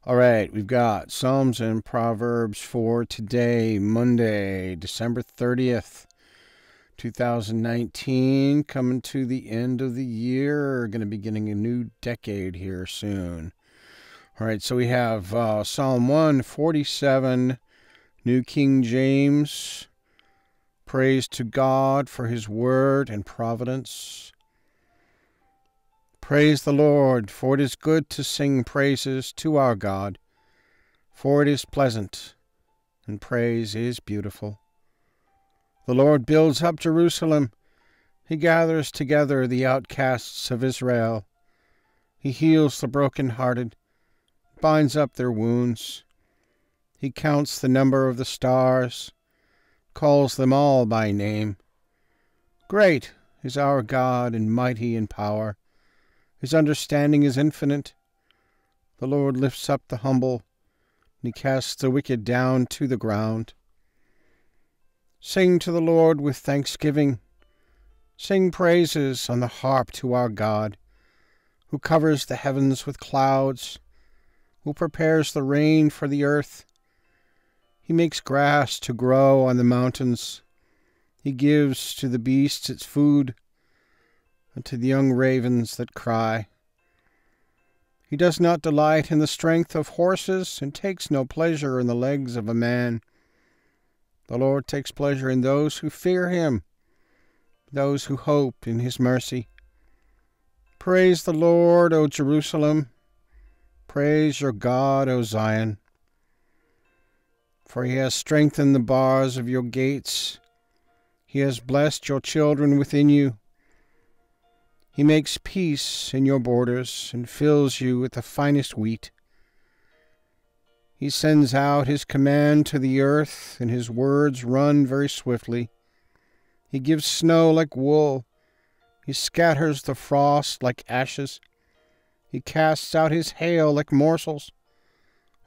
All right, we've got Psalms and Proverbs for today, Monday, December 30th, 2019, coming to the end of the year. Going to be beginning a new decade here soon. All right, so we have Psalm 147, New King James. Praise to God for his word and providence. Praise the Lord, for it is good to sing praises to our God, for it is pleasant, and praise is beautiful. The Lord builds up Jerusalem. He gathers together the outcasts of Israel. He heals the brokenhearted, binds up their wounds. He counts the number of the stars, calls them all by name. Great is our God and mighty in power. His understanding is infinite. The Lord lifts up the humble, and he casts the wicked down to the ground. Sing to the Lord with thanksgiving. Sing praises on the harp to our God, who covers the heavens with clouds, who prepares the rain for the earth. He makes grass to grow on the mountains. He gives to the beasts its food, and to the young ravens that cry. He does not delight in the strength of horses, and takes no pleasure in the legs of a man. The Lord takes pleasure in those who fear him, those who hope in his mercy. Praise the Lord, O Jerusalem. Praise your God, O Zion. For he has strengthened the bars of your gates. He has blessed your children within you. He makes peace in your borders and fills you with the finest wheat. He sends out his command to the earth, and his words run very swiftly. He gives snow like wool. He scatters the frost like ashes. He casts out his hail like morsels.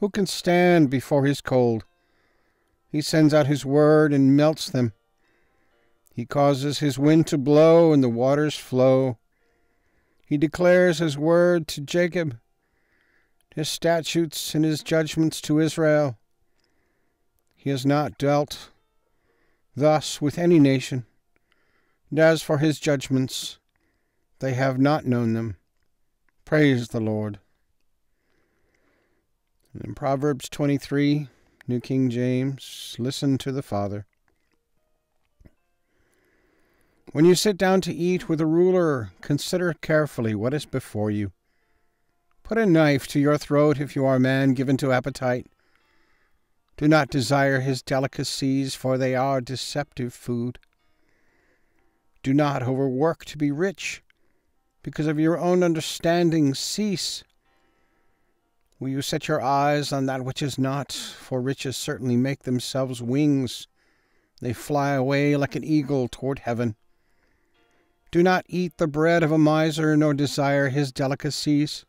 Who can stand before his cold? He sends out his word and melts them. He causes his wind to blow, and the waters flow. He declares his word to Jacob, his statutes and his judgments to Israel. He has not dealt thus with any nation, and as for his judgments, they have not known them. Praise the Lord. And in Proverbs 23, New King James, listen to the Father. When you sit down to eat with a ruler, consider carefully what is before you. Put a knife to your throat if you are a man given to appetite. Do not desire his delicacies, for they are deceptive food. Do not overwork to be rich. Because of your own understanding, cease. Will you set your eyes on that which is not? For riches certainly make themselves wings. They fly away like an eagle toward heaven. Do not eat the bread of a miser, nor desire his delicacies.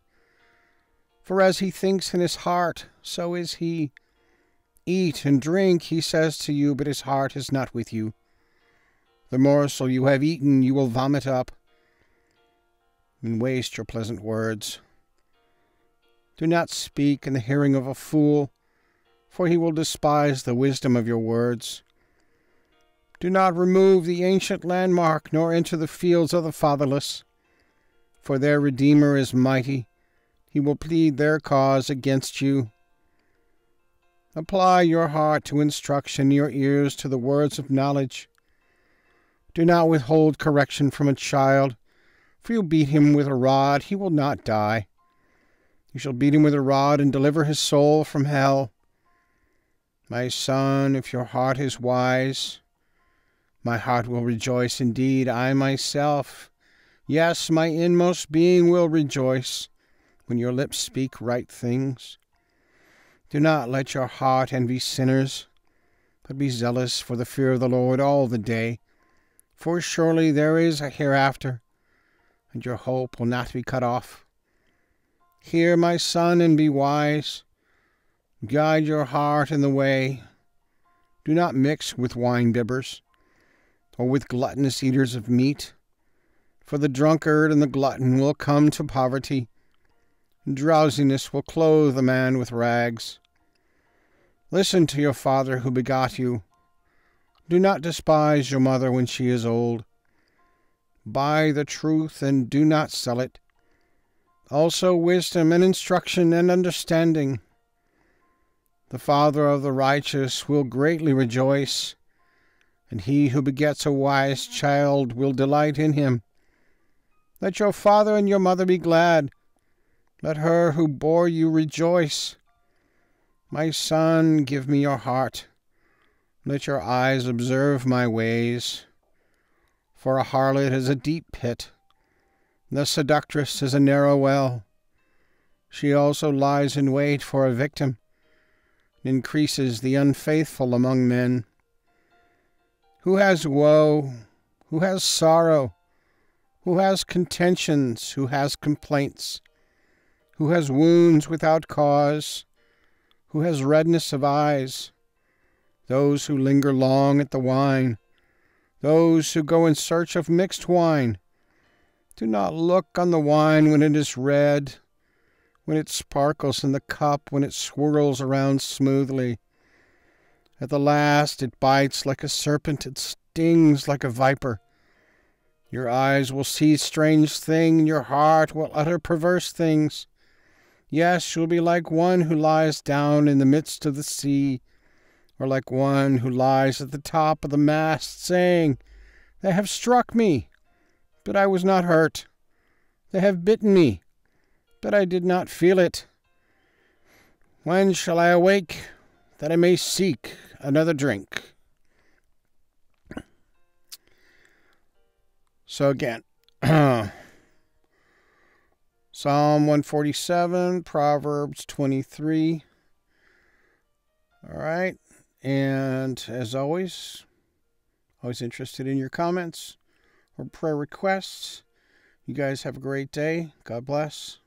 For as he thinks in his heart, so is he. Eat and drink, he says to you, but his heart is not with you. The morsel you have eaten you will vomit up, and waste your pleasant words. Do not speak in the hearing of a fool, for he will despise the wisdom of your words. Do not remove the ancient landmark, nor enter the fields of the fatherless. For their Redeemer is mighty. He will plead their cause against you. Apply your heart to instruction, your ears to the words of knowledge. Do not withhold correction from a child, for you beat him with a rod, he will not die. You shall beat him with a rod and deliver his soul from hell. My son, if your heart is wise, my heart will rejoice indeed, I myself. Yes, my inmost being will rejoice when your lips speak right things. Do not let your heart envy sinners, but be zealous for the fear of the Lord all the day. For surely there is a hereafter, and your hope will not be cut off. Hear, my son, and be wise. Guide your heart in the way. Do not mix with wine-bibbers, or with gluttonous eaters of meat, for the drunkard and the glutton will come to poverty, Drowsiness will clothe a man with rags. Listen to your father who begot you. Do not despise your mother when she is old. Buy the truth and do not sell it. Also wisdom and instruction and understanding. The father of the righteous will greatly rejoice, and he who begets a wise child will delight in him. Let your father and your mother be glad. Let her who bore you rejoice. My son, give me your heart. Let your eyes observe my ways. For a harlot is a deep pit. The seductress is a narrow well. She also lies in wait for a victim, and increases the unfaithful among men. Who has woe? Who has sorrow? Who has contentions? Who has complaints? Who has wounds without cause? Who has redness of eyes? Those who linger long at the wine. Those who go in search of mixed wine. Do not look on the wine when it is red, when it sparkles in the cup, when it swirls around smoothly. At the last it bites like a serpent, it stings like a viper. Your eyes will see strange things, and your heart will utter perverse things. Yes, you will be like one who lies down in the midst of the sea, or like one who lies at the top of the mast, saying, They have struck me, but I was not hurt. They have bitten me, but I did not feel it. When shall I awake, that I may seek another drink? So again, Psalm 147, Proverbs 23. All right. And as always interested in your comments or prayer requests. You guys have a great day. God bless.